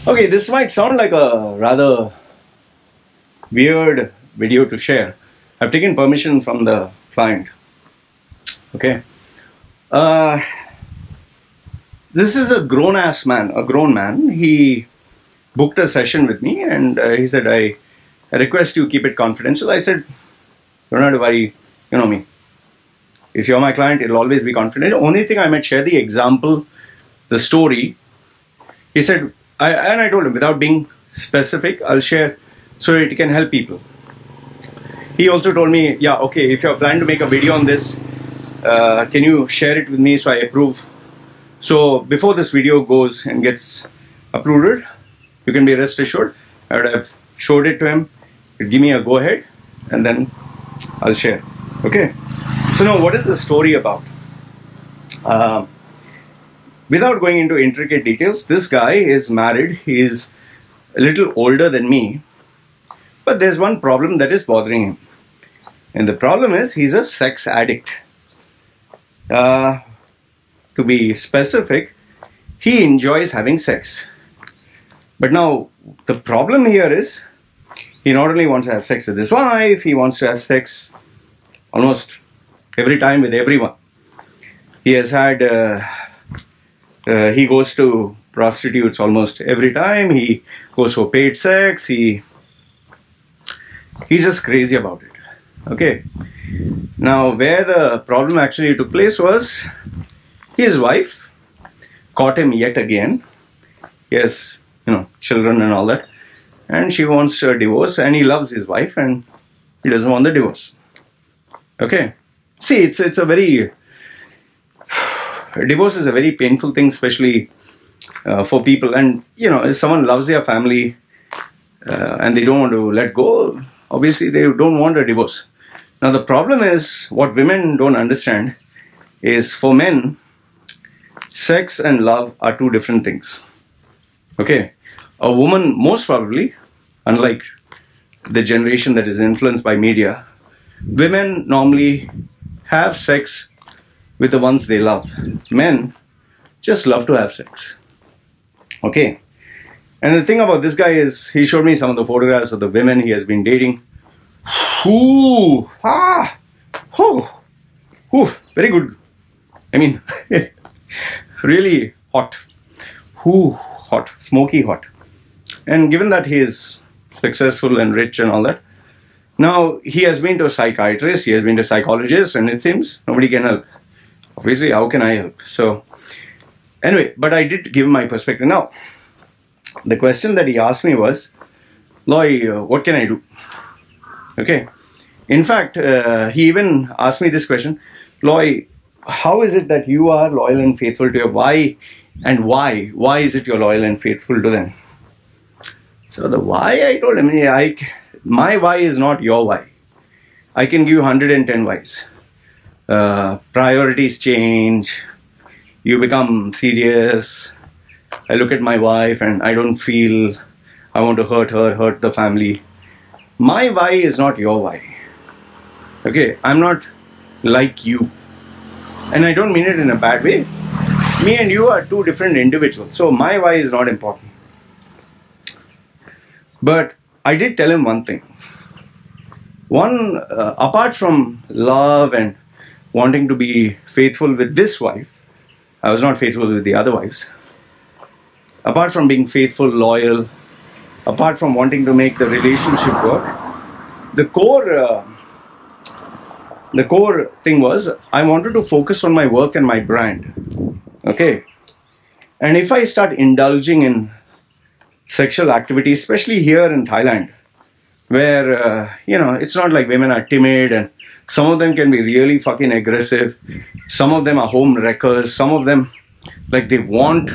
Okay, this might sound like a rather weird video to share. I've taken permission from the client. Okay. Uh, this is a grown man. He booked a session with me and he said, I request you keep it confidential. I said, don't have to worry, you know me. If you're my client, it'll always be confidential. Only thing I might share the example, the story. He said, I told him, without being specific, I'll share so that it can help people. He also told me, yeah, okay, if you're planning to make a video on this, can you share it with me so I approve? So before this video goes and gets uploaded, you can be rest assured, I would have showed it to him, he'd give me a go ahead, and then I'll share. Okay. So now, what is the story about? Without going into intricate details, this guy is married. He is a little older than me, but there's one problem that is bothering him. And the problem is he's a sex addict. To be specific, he enjoys having sex. But now, the problem here is he not only wants to have sex with his wife, he wants to have sex almost every time with everyone. He has had, he goes to prostitutes almost every time. He goes for paid sex. He's just crazy about it. Okay. Now, where the problem actually took place was his wife caught him yet again. He has, children and all that. And she wants a divorce, and he loves his wife and he doesn't want the divorce. Okay. See, it's a very, divorce is a very painful thing, especially for people. And, if someone loves their family and they don't want to let go, obviously they don't want a divorce. Now, the problem is, what women don't understand is, for men, sex and love are two different things. Okay. A woman, most probably, unlike the generation that is influenced by media, women normally have sex with the ones they love. Men just love to have sex. Okay. And the thing about this guy is, he showed me some of the photographs of the women he has been dating. Ooh, very good. I mean, really hot. Hot, smoky hot. And given that he is successful and rich and all that, now he has been to a psychiatrist, he has been to a psychologist, and it seems nobody can help. Obviously, how can I help? So, anyway, but I did give my perspective. Now, the question that he asked me was, Loy, what can I do? Okay. In fact, he even asked me this question, Loy, how is it that you are loyal and faithful to your wife, and why? Why is it you're loyal and faithful to them? So the why, I told him, my why is not your why. I can give you 110 whys. Priorities change. You become serious. I look at my wife and I don't feel I want to hurt her, hurt the family. My why is not your why. Okay, I'm not like you. And I don't mean it in a bad way. Me and you are two different individuals. So my why is not important. But I did tell him one thing. One, apart from love and wanting to be faithful with this wife, I was not faithful with the other wives. Apart from being faithful, loyal, apart from wanting to make the relationship work, the core thing was I wanted to focus on my work and my brand. Okay. And if I start indulging in sexual activity, especially here in Thailand, where, it's not like women are timid and some of them can be really fucking aggressive. Some of them are home wreckers. Some of them, like, they want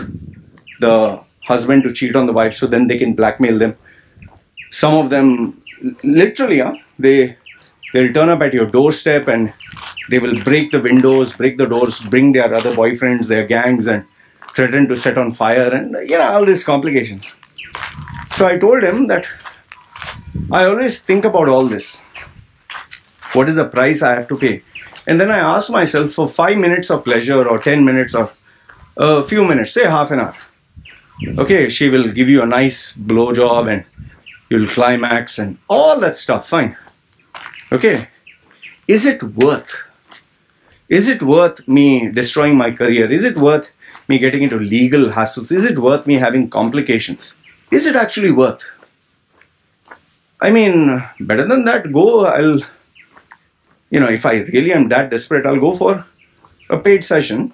the husband to cheat on the wife so then they can blackmail them. Some of them, literally, they'll turn up at your doorstep and they will break the windows, break the doors, bring their other boyfriends, their gangs, and threaten to set on fire and, all these complications. So I told him that I always think about all this. What is the price I have to pay? And then I ask myself, for 5 minutes of pleasure or 10 minutes or a few minutes, say half an hour, Okay, she will give you a nice blowjob and you'll climax and all that stuff. Fine. Okay. Is it worth? Is it worth me destroying my career? Is it worth me getting into legal hassles? Is it worth me having complications? Is it actually worth? I mean, better than that, go, if I really am that desperate, I'll go for a paid session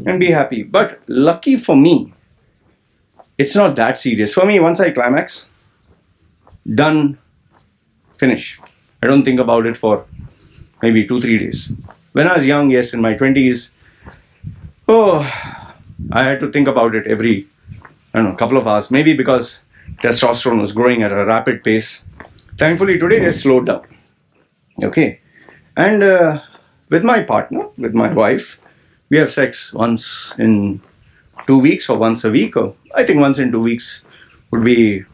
and be happy. But lucky for me, it's not that serious. For me, once I climax, done, finish. I don't think about it for maybe 2-3 days. When I was young, yes, in my 20s, I had to think about it every, couple of hours. Maybe because testosterone was growing at a rapid pace. Thankfully, today it slowed down. Okay. And with my partner, with my wife, we have sex once in 2 weeks or once a week. Or I think once in 2 weeks would be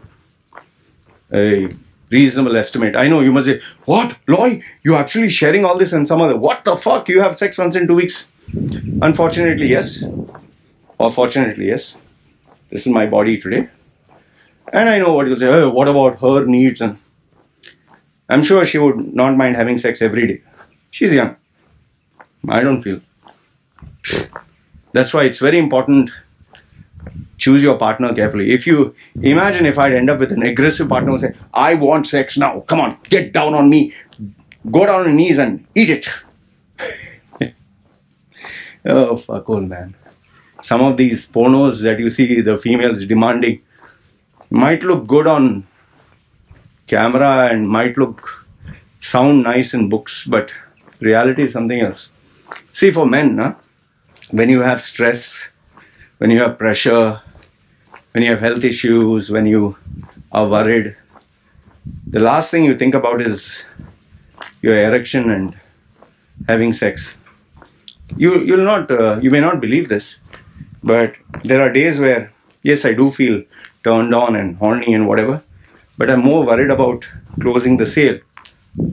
a reasonable estimate. I know you must say, what, Loy, you're actually sharing all this and some other, what the fuck, you have sex once in 2 weeks? Unfortunately, yes. Or fortunately, yes. This is my body today. And I know what you'll say, oh, what about her needs? And I'm sure she would not mind having sex every day. She's young. I don't feel. That's why it's very important. Choose your partner carefully. If you imagine if I'd end up with an aggressive partner who say, I want sex now, come on, get down on me, go down on your knees and eat it. Oh, fuck, old man. Some of these pornos that you see the females demanding might look good on camera and might sound nice in books, but reality is something else. See, for men, when you have stress, when you have pressure, when you have health issues, when you are worried, the last thing you think about is your erection and having sex. You may not believe this, but there are days where, yes, I do feel turned on and horny and whatever, but I'm more worried about closing the sale.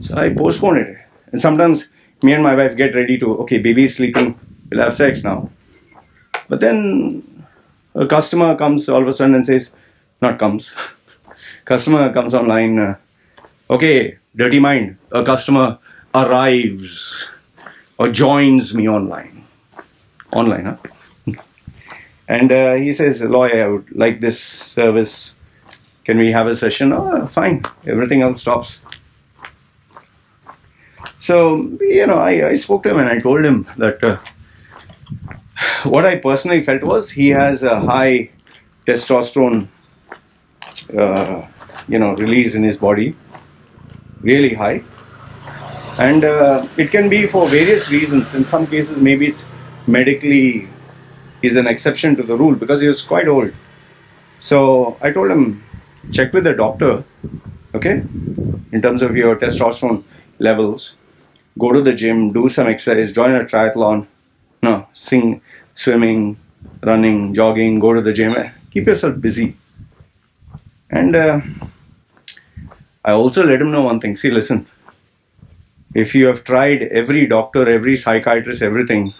So I postpone it. And sometimes me and my wife get ready to, okay, baby's sleeping, we'll have sex now. But then a customer comes all of a sudden and says, customer comes online, okay, dirty mind, a customer arrives or joins me online, and he says, Loy, I would like this service, can we have a session? Oh, fine, everything else stops. So, I spoke to him and I told him that what I personally felt was he has a high testosterone, release in his body, really high. And it can be for various reasons. In some cases, maybe it's medically, he's an exception to the rule because he was quite old. So I told him, check with the doctor, okay, in terms of your testosterone levels. Go to the gym, do some exercise, join a triathlon, swimming, running, jogging, go to the gym, keep yourself busy. And I also let him know one thing. See, listen, if you have tried every doctor, every psychiatrist, everything,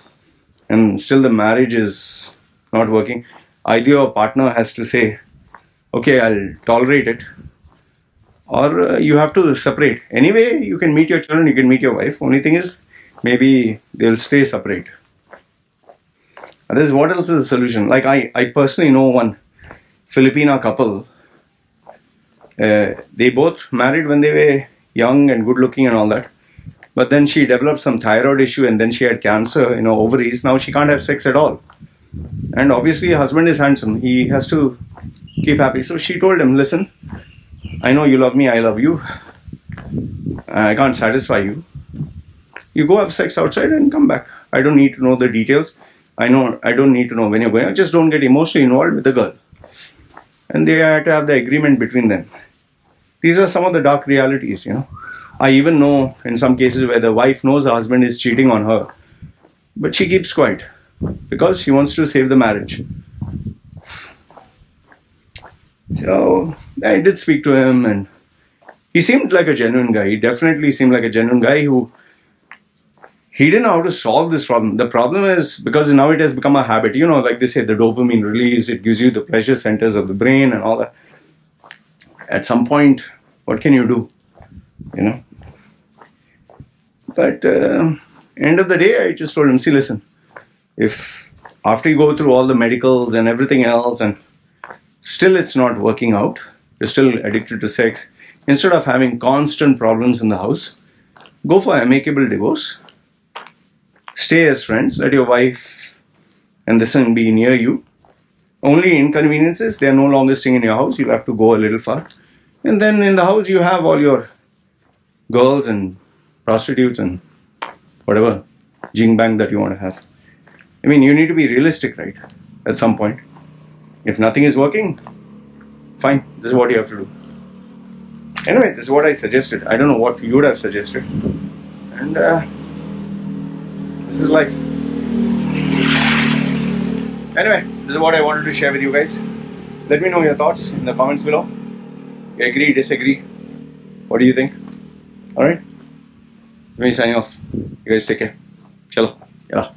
and still the marriage is not working, either your partner has to say, okay, I'll tolerate it, or you have to separate. Anyway, you can meet your children, you can meet your wife. Only thing is, maybe they'll stay separate. What else is the solution? Like I personally know one Filipina couple. They both married when they were young and good looking and all that. But then she developed some thyroid issue and then she had cancer, ovaries. Now she can't have sex at all. And obviously her husband is handsome. He has to keep happy. So she told him, listen, I know you love me, I love you. I can't satisfy you. You go have sex outside and come back. I don't need to know the details. I don't need to know when you're going. I just don't get emotionally involved with the girl. And they had to have the agreement between them. These are some of the dark realities, I even know in some cases where the wife knows her husband is cheating on her, but she keeps quiet because she wants to save the marriage. So I did speak to him and he seemed like a genuine guy. He definitely seemed like a genuine guy who he didn't know how to solve this problem. The problem is because now it has become a habit. You know, like they say, the dopamine release, it gives you the pleasure centers of the brain and all that. At some point, what can you do? You know? But end of the day, I just told him, see, listen, if after you go through all the medicals and everything else and still it's not working out, you're still addicted to sex, instead of having constant problems in the house, go for amicable divorce. Stay as friends. Let your wife and the son be near you. Only inconveniences, they are no longer staying in your house. You have to go a little far. And then in the house, you have all your girls and prostitutes and whatever jing bang that you want to have. I mean, you need to be realistic, right? At some point. If nothing is working, fine. This is what you have to do. Anyway, this is what I suggested. I don't know what you would have suggested. And this is life. Anyway, this is what I wanted to share with you guys. Let me know your thoughts in the comments below. You agree, disagree? What do you think? Alright? Let me sign off. You guys take care. Chalo. Yalla.